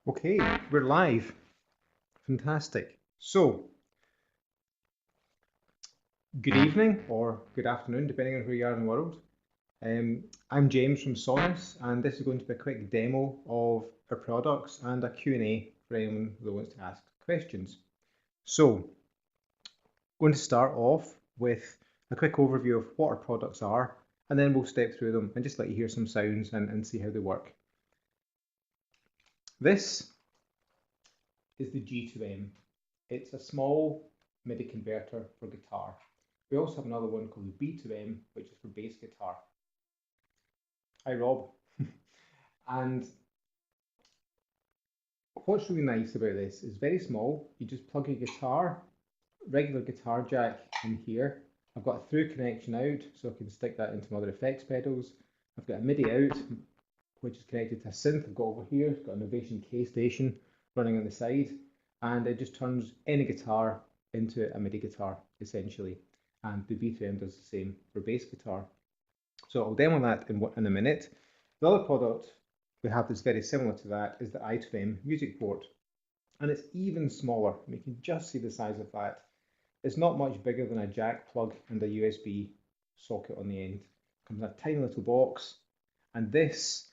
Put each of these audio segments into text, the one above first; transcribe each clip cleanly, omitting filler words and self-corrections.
Okay, we're live. Fantastic. So, good evening or good afternoon, depending on where you are in the world. I'm James from Sonuus, and this is going to be a quick demo of our products and a Q&A for anyone that wants to ask questions. So, I'm going to start off with a quick overview of what our products are, and then we'll step through them and just let you hear some sounds and see how they work. This is the G2M. It's a small MIDI converter for guitar. We also have another one called the B2M, which is for bass guitar. Hi Rob. And what's really nice about this is very small. You just plug your guitar, regular guitar jack in here. I've got a through connection out, so I can stick that into my other effects pedals. I've got a MIDI out, which is connected to a synth I've got over here. It's got an Ovation K station running on the side, and it just turns any guitar into a MIDI guitar, essentially. And the B2M does the same for bass guitar. So I'll demo that in a minute. The other product we have that's very similar to that is the I2M music port. And it's even smaller. You can just see the size of that. It's not much bigger than a jack plug and a USB socket on the end. It comes in a tiny little box. And this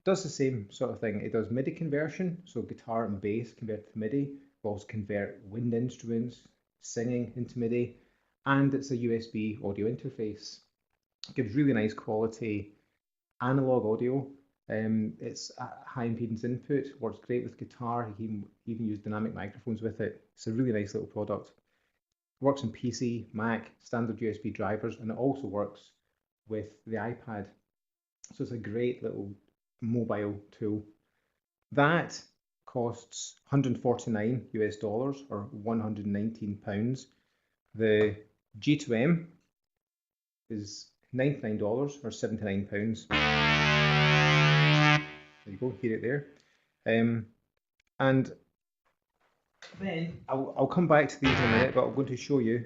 does the same sort of thing. It does MIDI conversion, so guitar and bass convert to MIDI. We'll also convert wind instruments, singing into MIDI, and it's a USB audio interface. It gives really nice quality analog audio. It's a high impedance input, works great with guitar. You can even use dynamic microphones with it. It's a really nice little product. It works on PC, Mac, standard USB drivers, and it also works with the iPad. So it's a great little mobile tool. That costs $149 US or £119. The G2M is $99 or £79. There you go, hear it there. And then I'll come back to these in a minute, but I'm going to show you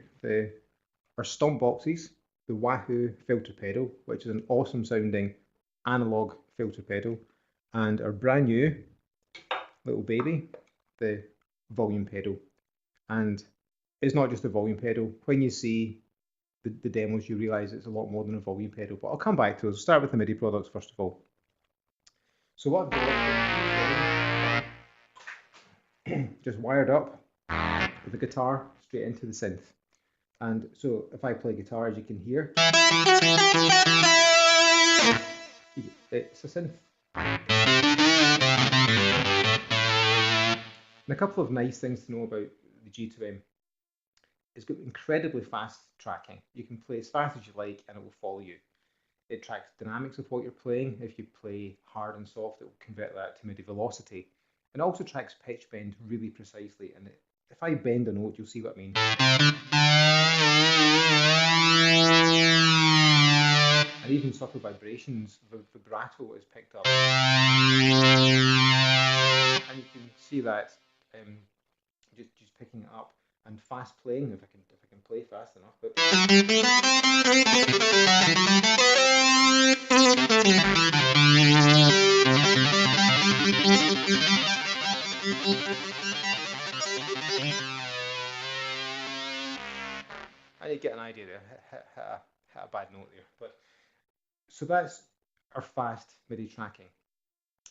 our stomp boxes, the Wahoo filter pedal, which is an awesome sounding analog filter pedal, and our brand new little baby, the volume pedal. And it's not just a volume pedal. When you see the demos, you realise it's a lot more than a volume pedal, but I'll come back to those. I'll start with the MIDI products first of all. So what I've got just wired up with the guitar straight into the synth. And so if I play guitar, as you can hear, it's a synth. And a couple of nice things to know about the G2M. It's got incredibly fast tracking. You can play as fast as you like and it will follow you. It tracks dynamics of what you're playing. If you play hard and soft, it will convert that to MIDI velocity. And it also tracks pitch bend really precisely. And if I bend a note, you'll see what I mean. And even subtle vibrations, vibrato is picked up. And you can see that just picking it up. And fast playing, if I can play fast enough. But and you get an idea there. Hit a bad note there. But so that's our fast MIDI tracking.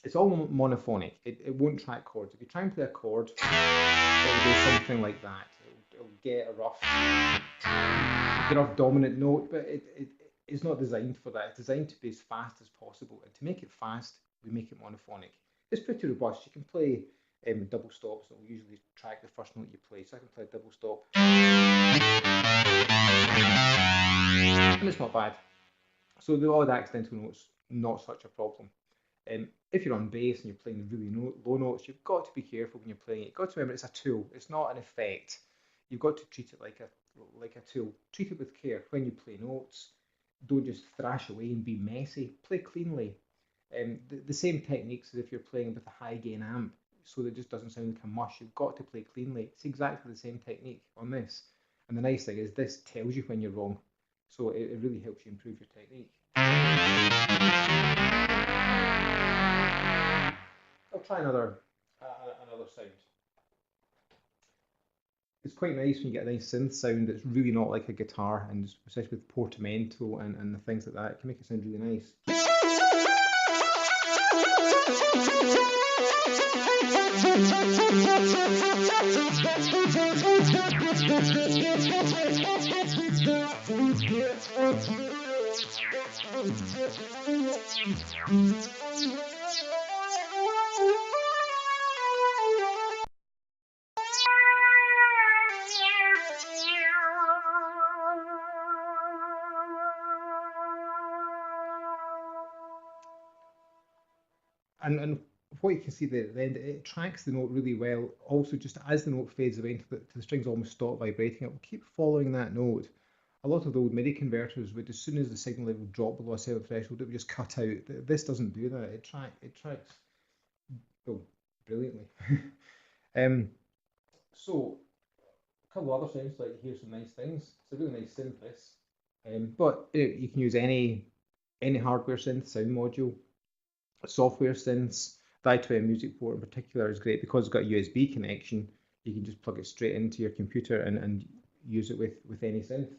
It's all monophonic. It won't track chords. If you try and play a chord, it'll do something like that. It'll get a rough dominant note, but it's not designed for that. It's designed to be as fast as possible. And to make it fast, we make it monophonic. It's pretty robust. You can play double stops that will usually track the first note you play. So I can play a double stop. And it's not bad. So the odd accidental notes, not such a problem. If you're on bass and you're playing really low notes, you've got to be careful when you're playing it. You've got to remember it's a tool. It's not an effect. You've got to treat it like a tool. Treat it with care. When you play notes, don't just thrash away and be messy. Play cleanly. The same techniques as if you're playing with a high gain amp, so that it just doesn't sound like a mush. You've got to play cleanly. It's exactly the same technique on this. And the nice thing is this tells you when you're wrong. So it really helps you improve your technique. I'll try another sound. It's quite nice when you get a nice synth sound that's really not like a guitar, and especially with portamento and the things like that, it can make it sound really nice. And what you can see there at the end, it tracks the note really well. Also, just as the note fades away until the strings almost stop vibrating, it will keep following that note. A lot of the old MIDI converters would, as soon as the signal level dropped below a certain threshold, it would just cut out. This doesn't do that. It tracks brilliantly. So a couple of other sounds, like here's some nice things. It's a really nice synth this. But you can use any hardware synth sound module. Software synths, the I2M music port in particular is great because it's got a USB connection. You can just plug it straight into your computer and use it with any synth.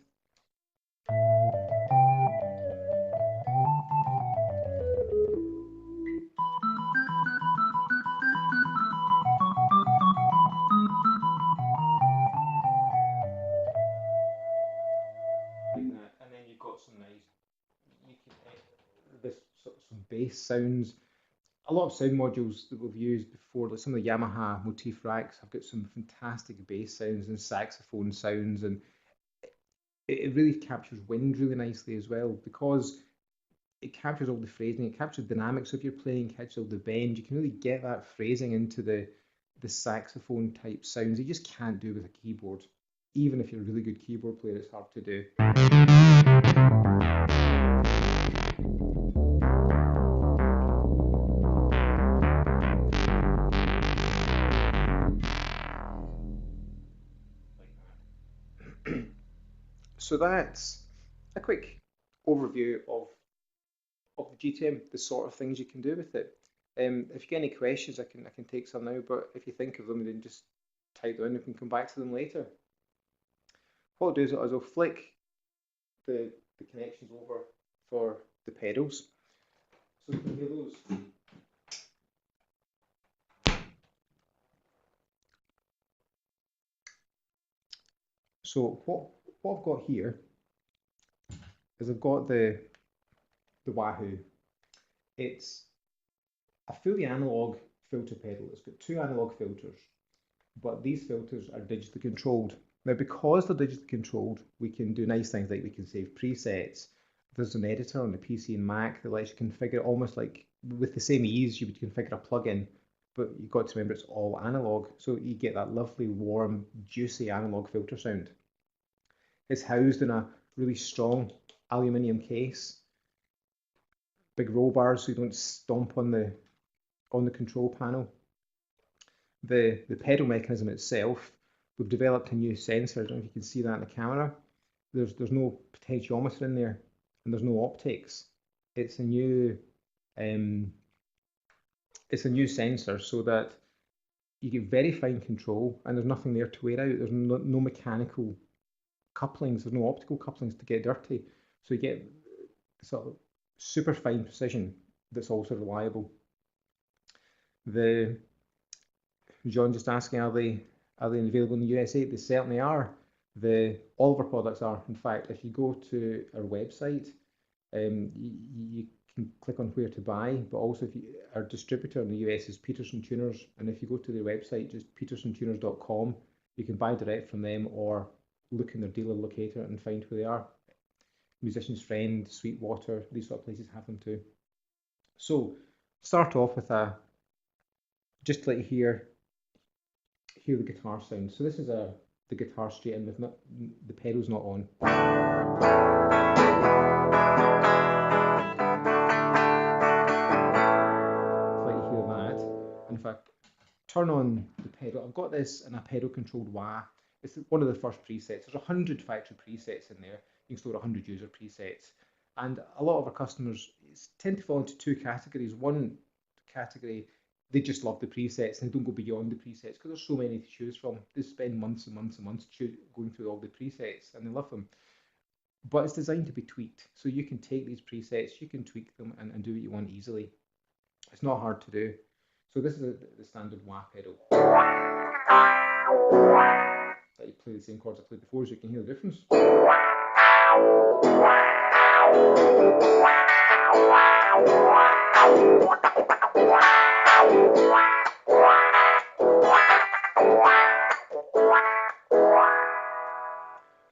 Like that, and then you've got some nice, some bass sounds. A lot of sound modules that we've used before, like some of the Yamaha motif racks, have got some fantastic bass sounds and saxophone sounds, and it really captures wind really nicely as well, because it captures all the phrasing, it captures the dynamics of your playing, captures all the bend. You can really get that phrasing into the saxophone type sounds you just can't do with a keyboard. Even if you're a really good keyboard player, it's hard to do. So that's a quick overview of the GTM, the sort of things you can do with it. If you get any questions, I can take some now, but if you think of them, then just type them in. We can come back to them later. What I'll do is I'll flick the connections over for the pedals. So you can hear those. So what I've got here is I've got the Wahoo. It's a fully analog filter pedal. It's got two analog filters, but these filters are digitally controlled. Now, because they're digitally controlled, we can do nice things like we can save presets. There's an editor on the PC and Mac that lets you configure almost like with the same ease you would configure a plugin, but you've got to remember it's all analog, so you get that lovely, warm, juicy analog filter sound. It's housed in a really strong aluminium case, big roll bars so you don't stomp on the control panel. The pedal mechanism itself, we've developed a new sensor. I don't know if you can see that in the camera. There's no potentiometer in there, and there's no optics. It's a new sensor so that you get very fine control, and there's nothing there to wear out. There's no mechanical couplings. There's no optical couplings to get dirty. So you get sort of super fine precision that's also reliable. John just asking, are they available in the USA? They certainly are. All of our products are. In fact, if you go to our website, you can click on where to buy, but also our distributor in the US is Peterson Tuners, and if you go to their website, just petersontuners.com, you can buy direct from them or look in their dealer locator and find where they are. Musician's Friend, Sweetwater, these sort of places have them too. So start off with just to let you hear the guitar sound. So this is the guitar straight in with the pedals not on. Let you hear that. And if I turn on the pedal, I've got this in a pedal controlled wah. It's one of the first presets. There's 100 factory presets in there. You can store 100 user presets. And a lot of our customers tend to fall into two categories. One category they just love the presets and they don't go beyond the presets because there's so many to choose from. They spend months and months and months going through all the presets and they love them. But it's designed to be tweaked. So you can take these presets, you can tweak them and do what you want easily. It's not hard to do. So this is the standard wah pedal. That you play the same chords I played before, so you can hear the difference.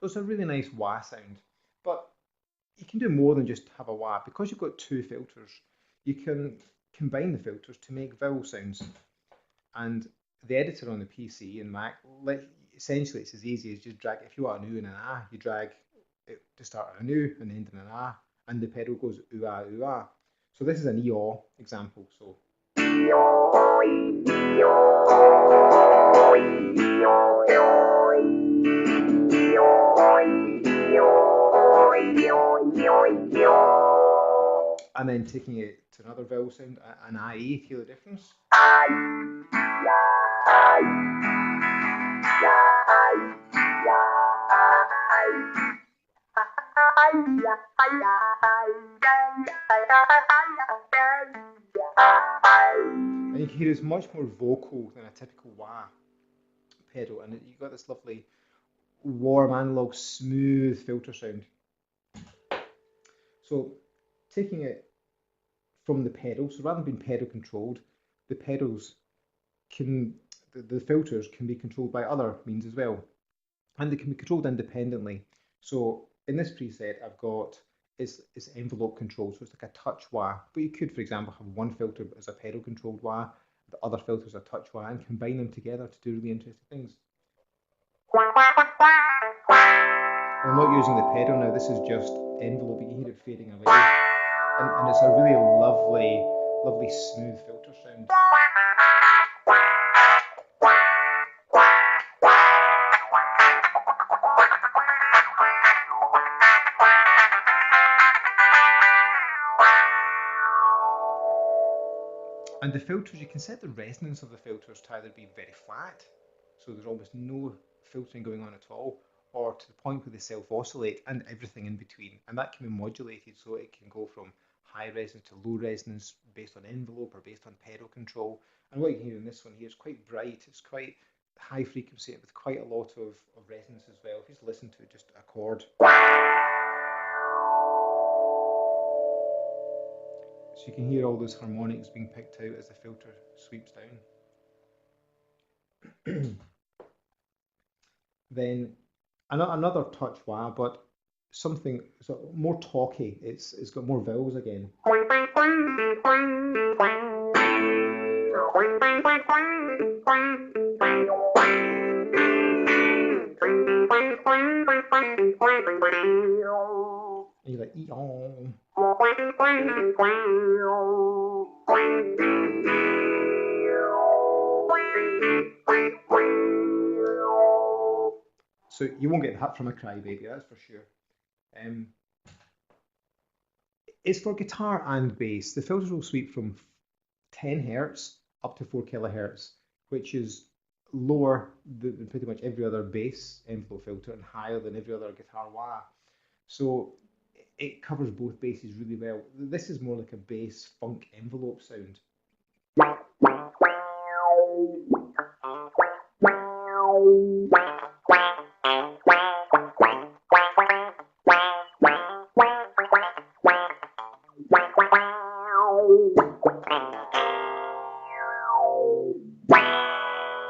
So it's a really nice wah sound, but you can do more than just have a wah. Because you've got two filters, you can combine the filters to make vowel sounds. And the editor on the PC and Mac, essentially it's as easy as just drag, if you want an oo and an ah, you drag it to start an oo and end in an ah, and the pedal goes oo ah oo ah. So this is an EO example. So and then taking it to another vowel sound, an IE, feel the difference? And you can hear it's much more vocal than a typical wah pedal, and you've got this lovely warm analog smooth filter sound. So taking it from the pedal, so rather than being pedal controlled, the pedals can, the filters can be controlled by other means as well, and they can be controlled independently. So in this preset I've got is envelope control, so it's like a touch wah, but you could, for example, have one filter as a pedal controlled wah, the other filters a touch wah, and combine them together to do really interesting things. I'm not using the pedal now, this is just envelope, you can hear it fading away, and it's a really lovely smooth filter sound. And the filters, you can set the resonance of the filters to either be very flat, so there's almost no filtering going on at all, or to the point where they self-oscillate, and everything in between. And that can be modulated, so it can go from high resonance to low resonance based on envelope or based on pedal control. And what you can hear in this one here is quite bright, it's quite high frequency with quite a lot of resonance as well. If you just listen to just a chord. So you can hear all those harmonics being picked out as the filter sweeps down. Then another touch wah, but something more talky. It's got more vowels again. And you're like, eon. So you won't get that from a crybaby, that's for sure. It's for guitar and bass. The filters will sweep from 10 Hertz up to 4 kilohertz, which is lower than pretty much every other bass envelope filter and higher than every other guitar wah. So it covers both basses really well. This is more like a bass funk envelope sound.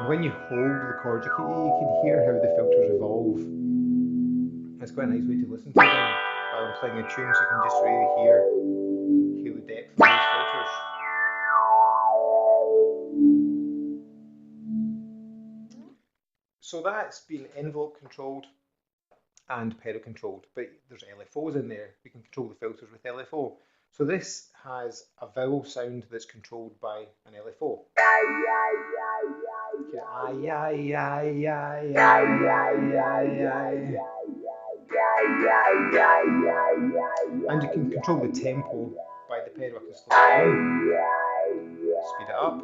When you hold the chords, you can hear how the filters evolve. It's quite a nice way to listen to them while I'm playing a tune, so you can just really hear the depth of these filters. So that's been envelope controlled and pedal controlled, but there's LFOs in there. We can control the filters with LFO. So this has a vowel sound that's controlled by an LFO. And you can control the tempo by the pedal. I can slow it down, speed it up.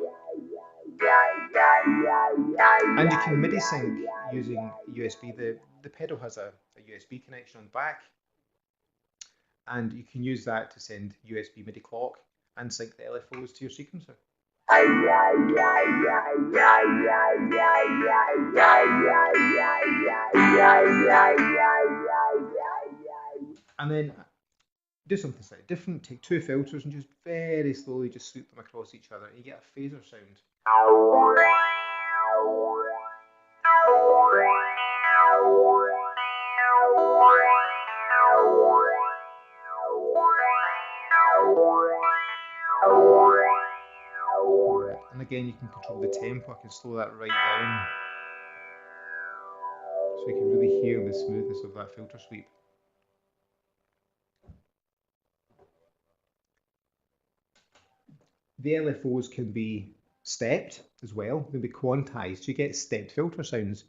And you can MIDI sync using USB. The pedal has a USB connection on the back, and you can use that to send USB MIDI clock and sync the LFOs to your sequencer. And then do something slightly different. Take two filters and just very slowly just sweep them across each other, and you get a phaser sound. And again, you can control the tempo. I can slow that right down, so you can really hear the smoothness of that filter sweep. The LFOs can be stepped as well, they can be quantized, so you get stepped filter sounds.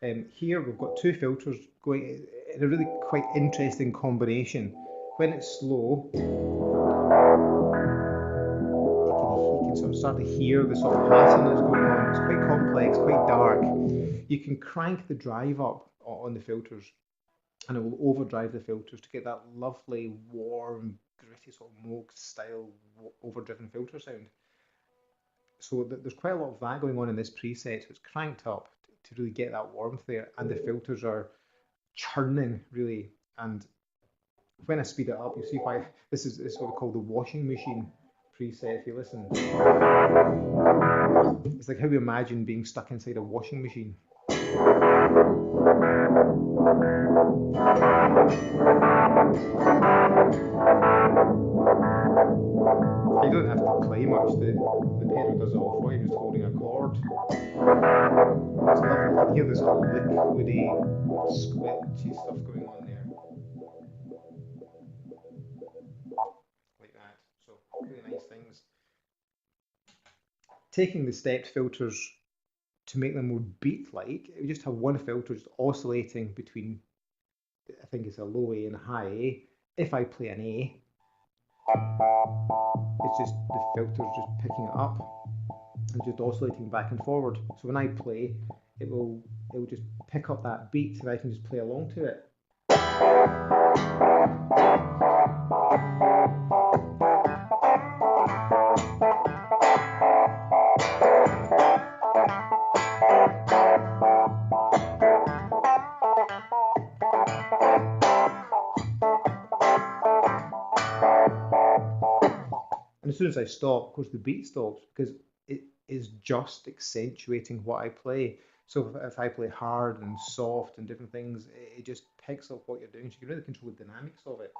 Here we've got two filters going in a really quite interesting combination. When it's slow, you can sort of start to hear the sort of pattern that's going on. It's quite complex, quite dark. You can crank the drive up on the filters, and it will overdrive the filters to get that lovely, warm, gritty sort of Moog style overdriven filter sound. So there's quite a lot of that going on in this preset, so it's cranked up to really get that warmth there, and the filters are churning really. And when I speed it up, you see why this is what we call the washing machine preset. If you listen, it's like how you imagine being stuck inside a washing machine. You don't have to play much, the pedal does it all for you, just holding a chord. It's lovely, you can hear this whole liquidy, squelchy stuff going on there. Like that, so really nice things. Taking the stepped filters to make them more beat-like, we just have one filter just oscillating between, I think it's a low A and a high A. If I play an A, it's just the filter's just picking it up and just oscillating back and forward. So when I play, it will just pick up that beat, and I can just play along to it. And as soon as I stop, of course, the beat stops, because it is just accentuating what I play. So if I play hard and soft and different things, it just picks up what you're doing. So you can really control the dynamics of it.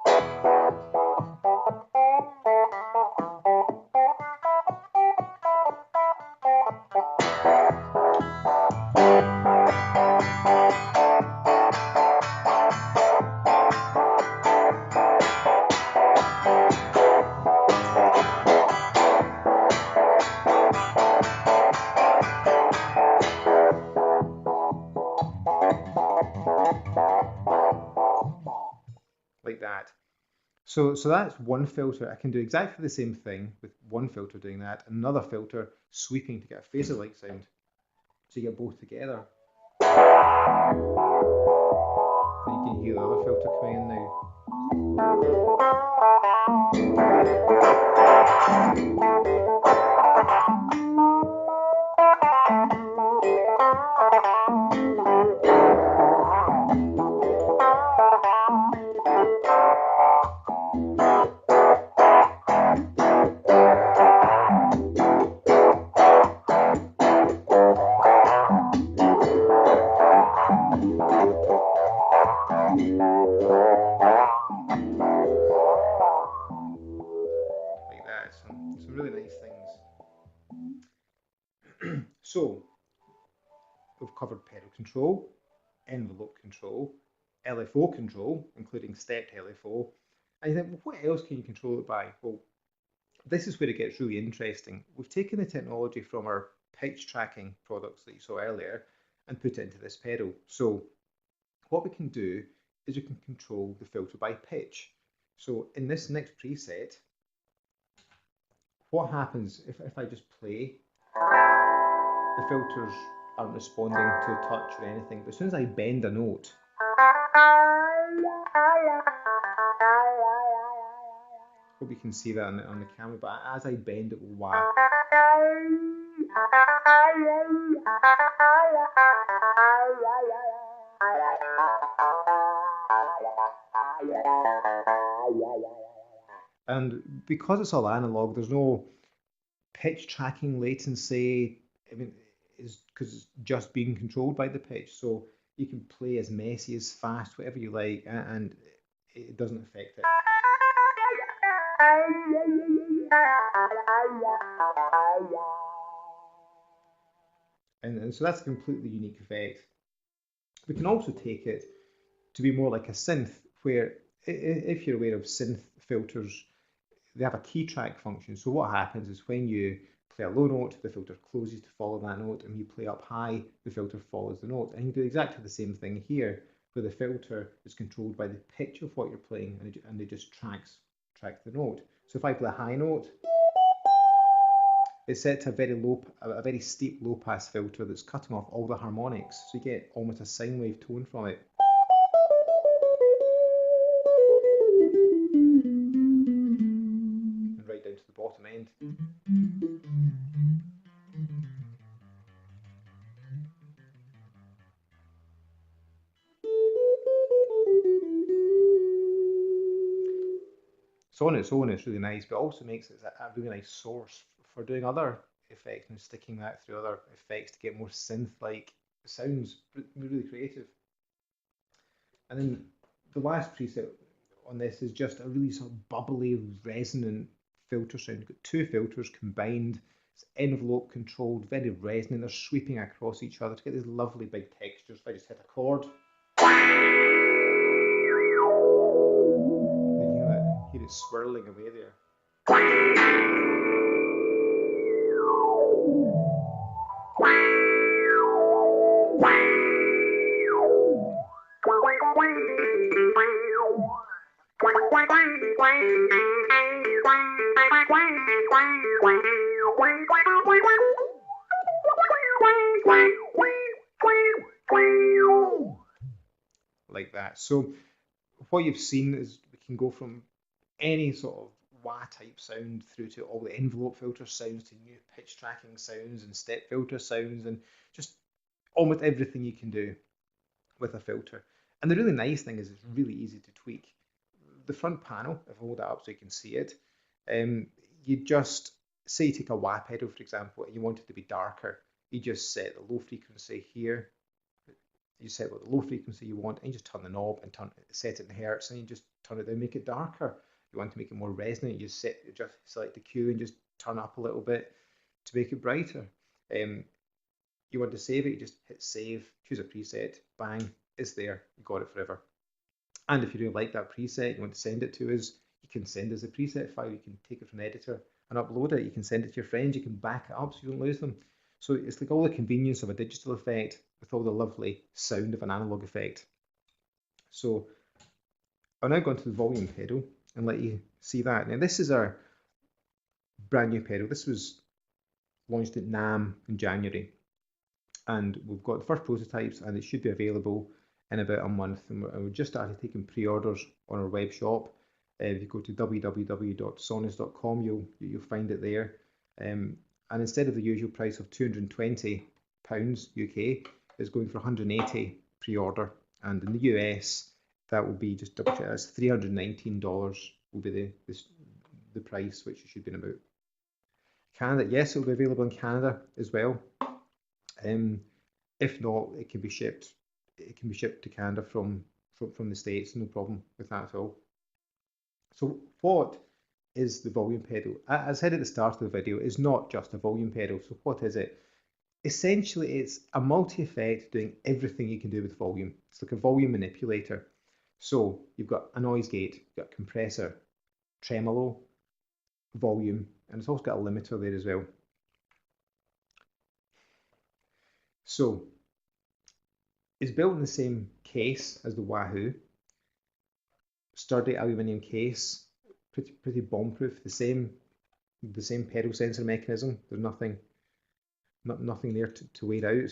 Like that. So that's one filter. I can do exactly the same thing with one filter doing that, another filter sweeping to get a phaser-like sound. So you get both together. And you can hear the other filter coming in now. Like that, some really nice things. So we've covered pedal control, envelope control, LFO control, including stepped LFO. And you think, well, what else can you control it by? Well, this is where it gets really interesting. We've taken the technology from our pitch tracking products that you saw earlier and put it into this pedal. So what we can do is we can control the filter by pitch. So in this next preset, what happens if I just play, the filters aren't responding to touch or anything. But as soon as I bend a note, hope you can see that on the camera, but as I bend it will wah. And because it's all analog, there's no pitch tracking latency. I mean, it's because it's just being controlled by the pitch, so you can play as messy, as fast, whatever you like, and it doesn't affect it. And so that's a completely unique effect. We can also take it to be more like a synth, where if you're aware of synth filters, they have a key track function. So what happens is when you play a low note, the filter closes to follow that note, and you play up high, the filter follows the note. And you do exactly the same thing here, where the filter is controlled by the pitch of what you're playing, and it just tracks the note. So if I play a high note, it's set to a very steep low pass filter that's cutting off all the harmonics, so you get almost a sine wave tone from it. And right down to the bottom end. So on its own, it's really nice, but also makes it a really nice source for doing other effects and sticking that through other effects to get more synth-like sounds. Really creative. And then the last preset on this is just a really sort of bubbly, resonant filter sound. You've got two filters combined. It's envelope controlled, very resonant. They're sweeping across each other to get these lovely big textures. If I just hit a chord, hear it swirling away there. Like that. So what you've seen is we can go from any sort of wah type sound through to all the envelope filter sounds to new pitch tracking sounds and step filter sounds and just almost everything you can do with a filter. And the really nice thing is it's really easy to tweak. The front panel, if I hold that up so you can see it, you just say you take a wah pedal, for example, and you want it to be darker. You just set the low frequency here. You set what the low frequency you want, and you just turn the knob and set it in hertz, and you just turn it down, make it darker. You want to make it more resonant, you just select the Q and just turn up a little bit to make it brighter. You want to save it, you just hit save, choose a preset, bang, it's there, you got it forever. And if you really like that preset, you want to send it to us, you can send us a preset file, you can take it from the editor and upload it, you can send it to your friends, you can back it up so you don't lose them. So it's like all the convenience of a digital effect with all the lovely sound of an analog effect. So I'll now go into the volume pedal and let you see that. Now this is our brand new pedal. This was launched at NAMM in January. And we've got the first prototypes and it should be available in about a month. And we've just started taking pre-orders on our web shop. If you go to www.sonuus.com, you'll find it there. And instead of the usual price of £220 UK, it's going for 180 pre-order. And in the US, that will be just double check. That's $319 will be the price, which it should be in about. Canada, yes, it will be available in Canada as well. If not, it can be shipped. It can be shipped to Canada from the States. No problem with that at all. So what is the volume pedal? As I said at the start of the video, it's not just a volume pedal. So what is it? Essentially, it's a multi-effect doing everything you can do with volume. It's like a volume manipulator. So you've got a noise gate, you've got a compressor, tremolo, volume, and it's also got a limiter there as well. So it's built in the same case as the Wahoo, sturdy aluminium case, pretty bomb-proof. The same pedal sensor mechanism. There's nothing there to wear out.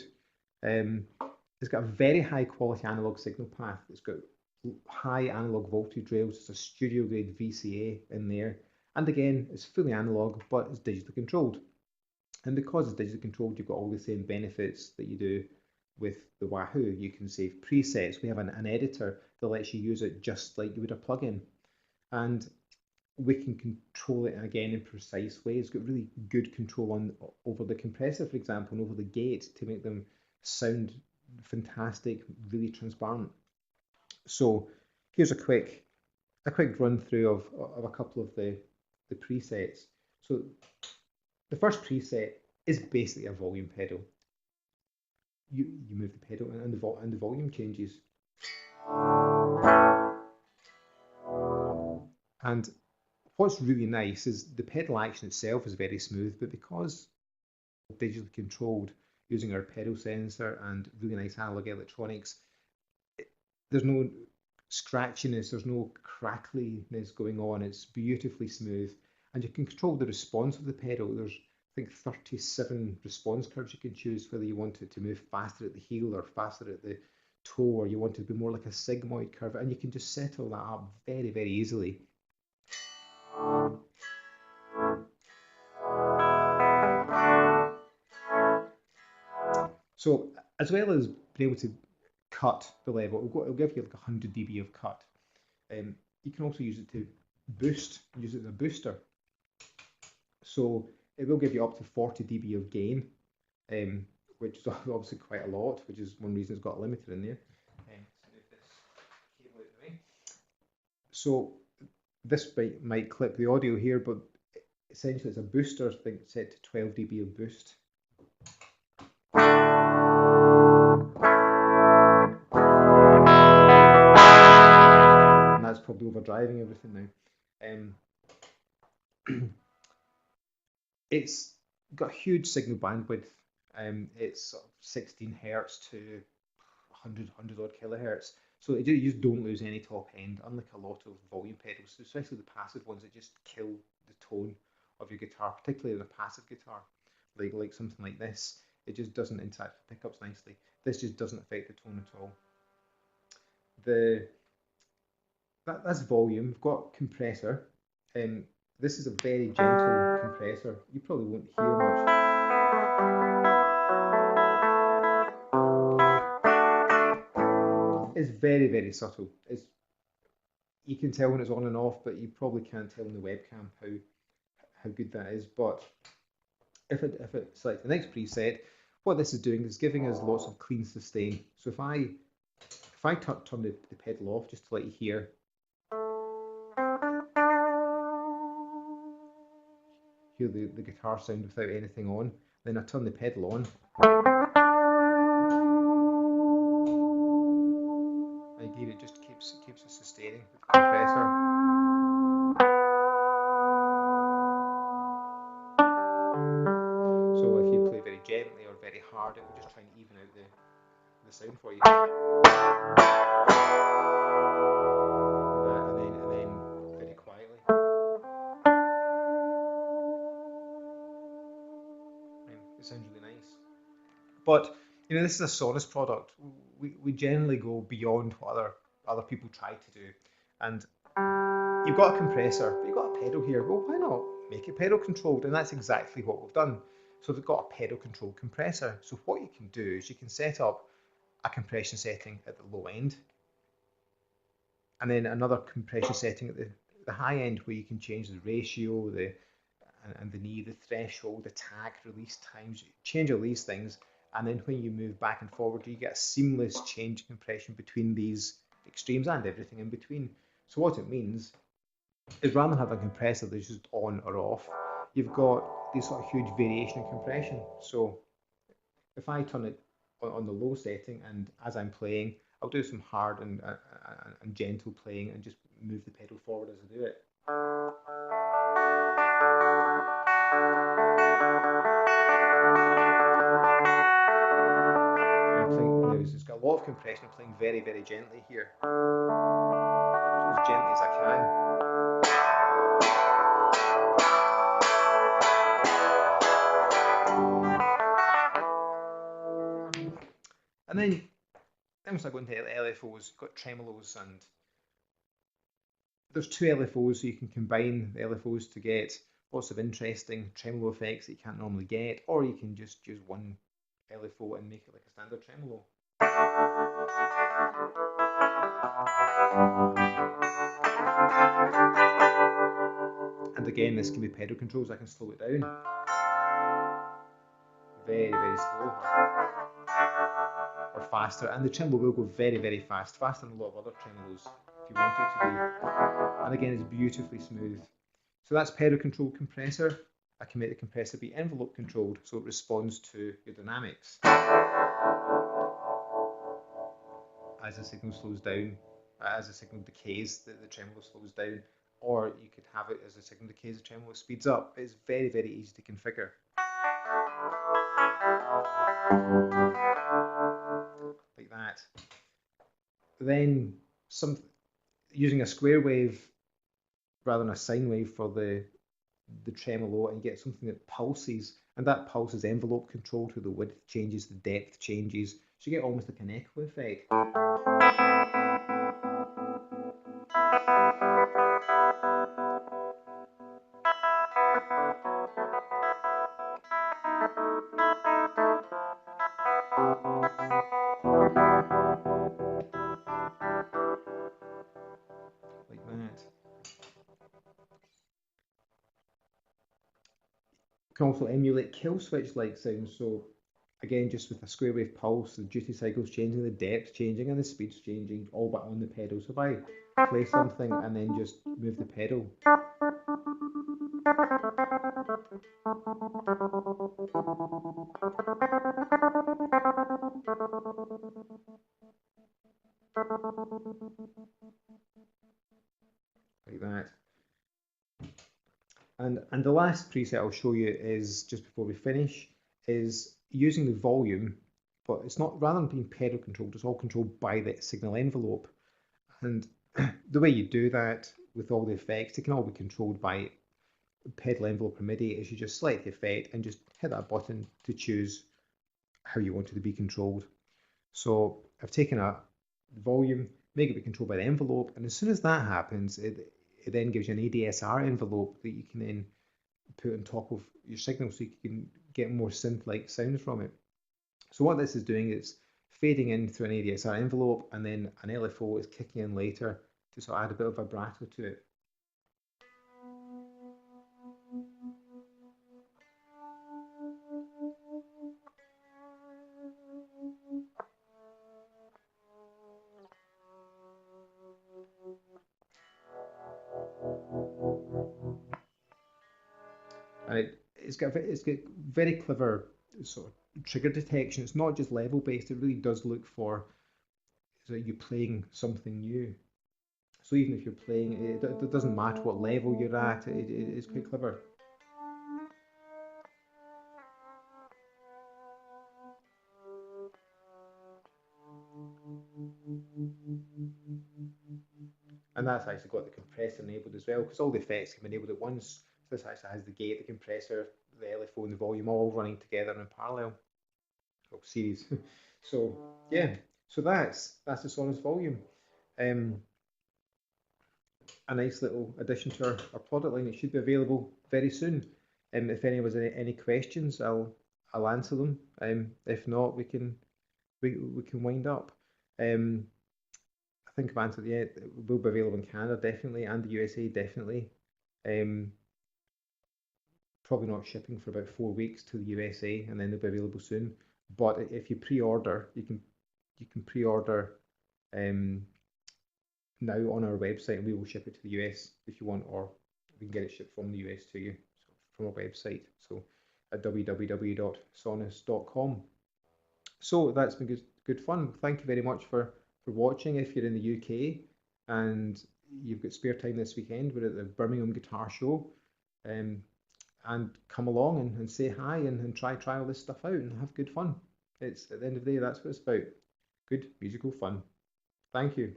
It's got a very high quality analog signal path. It's got high analog voltage rails. It's a studio grade VCA in there. And again, it's fully analog, but it's digitally controlled. And because it's digitally controlled, you've got all the same benefits that you do with the Wahoo. You can save presets. We have an editor that lets you use it just like you would a plugin. And we can control it again in precise ways. It's got really good control over the compressor, for example, and over the gate to make them sound fantastic, really transparent. So here's a quick run through of a couple of the presets. So the first preset is basically a volume pedal. You move the pedal and the volume changes. And what's really nice is the pedal action itself is very smooth, but because digitally controlled using our pedal sensor and really nice analog electronics, there's no scratchiness, there's no crackliness going on. It's beautifully smooth, and you can control the response of the pedal. There's, I think, 37 response curves you can choose, whether you want it to move faster at the heel or faster at the toe, or you want it to be more like a sigmoid curve, and you can just settle that up very, very easily. So as well as being able to cut the level, it'll give you like 100 dB of cut. You can also use it to boost, use it as a booster. So it will give you up to 40 dB of gain, which is obviously quite a lot, which is one reason it's got a limiter in there. So this might clip the audio here, but essentially it's a booster, I think, set to 12 dB of boost. And that's probably overdriving everything now. It's got huge signal bandwidth. It's sort of 16 hertz to 100 odd kilohertz. So you just don't lose any top end, unlike a lot of volume pedals, especially the passive ones that just kill the tone of your guitar, particularly in a passive guitar, like something like this. It just doesn't interact with pickups nicely. This just doesn't affect the tone at all. That's volume. We've got compressor. This is a very gentle compressor. You probably won't hear much. It's very, very subtle. You can tell when it's on and off, but you probably can't tell in the webcam how good that is. But if it selects the next preset, what this is doing is giving us lots of clean sustain. So if I turn the pedal off just to let you hear. Hear the guitar sound without anything on, then I turn the pedal on. Again, it just keeps it sustaining with the compressor. So if you play very gently or very hard, it will just try and even out the sound for you. And then very quietly. It sounds really nice. But you know, this is a Sonuus product. We generally go beyond what other people try to do. And you've got a compressor, but you've got a pedal here. Well, why not make it pedal controlled? And that's exactly what we've done. So we've got a pedal controlled compressor. So what you can do is you can set up a compression setting at the low end, and then another compression setting at the high end, where you can change the ratio, the knee, the threshold, attack, release times, change all these things. And then when you move back and forward, you get a seamless change in compression between these extremes and everything in between. So what it means is, rather than having a compressor that's just on or off, you've got this sort of huge variation in compression. So if I turn it on the low setting, and as I'm playing, I'll do some hard and gentle playing and just move the pedal forward as I do it. It's got a lot of compression. I'm playing very, very gently here. As gently as I can. And then we start going to LFOs, got tremolos, and there's two LFOs, so you can combine the LFOs to get lots of interesting tremolo effects that you can't normally get, or you can just use one LFO and make it like a standard tremolo. And again, this can be pedal controls. I can slow it down. Very, very slow. Or faster. And the tremolo will go very, very fast. Faster than a lot of other tremolos if you want it to be. And again, it's beautifully smooth. So that's pedal controlled compressor. I can make the compressor be envelope controlled, so it responds to your dynamics. As the signal slows down, as the signal decays, the tremolo slows down, or you could have it as the signal decays, the tremolo speeds up. It's very, very easy to configure. Like that. Then using a square wave rather than a sine wave for the tremolo, and get something that pulses, and that pulse is envelope controlled, where the width changes, the depth changes, so you get almost like an echo effect. Like that. You can also emulate kill switch like sounds, so again, just with a square wave pulse, the duty cycle's changing, the depth changing, and the speed's changing, all but on the pedal. So if I play something and then just move the pedal, like that. And the last preset I'll show you is, just before we finish, is using the volume, but it's not, rather than being pedal controlled, it's all controlled by the signal envelope. And the way you do that with all the effects, they can all be controlled by pedal envelope or MIDI, is you just select the effect and just hit that button to choose how you want it to be controlled. So I've taken a volume, make it be controlled by the envelope, and as soon as that happens, it then gives you an ADSR envelope that you can then put on top of your signal, so you can get more synth-like sounds from it. So what this is doing is fading in through an ADSR envelope, and then an LFO is kicking in later to sort of add a bit of vibrato to it. And it's got very clever sort of trigger detection. It's not just level based, it really does look for, so you playing something new. So even if you're playing, it doesn't matter what level you're at, it's quite clever. And that's actually got the compressor enabled as well, because all the effects can be enabled at once. So this actually has the gate, the compressor, the LFO, and the volume all running together in parallel, or series. So yeah, so that's the Sonuus volume. A nice little addition to our product line. It should be available very soon. If anyone has any questions, I'll answer them. If not, we can wind up. I think I've answered. Yeah, it will be available in Canada definitely, and the USA definitely. Probably not shipping for about 4 weeks to the USA, and then they'll be available soon. But if you pre-order, you can pre-order now on our website, and we will ship it to the US if you want, or we can get it shipped from the US to you, so from our website. So at www.sonuus.com. So that's been good fun. Thank you very much for watching. If you're in the UK and you've got spare time this weekend, we're at the Birmingham Guitar Show, and come along and say hi and try all this stuff out and have good fun. It's, at the end of the day, that's what it's about. Good musical fun. Thank you.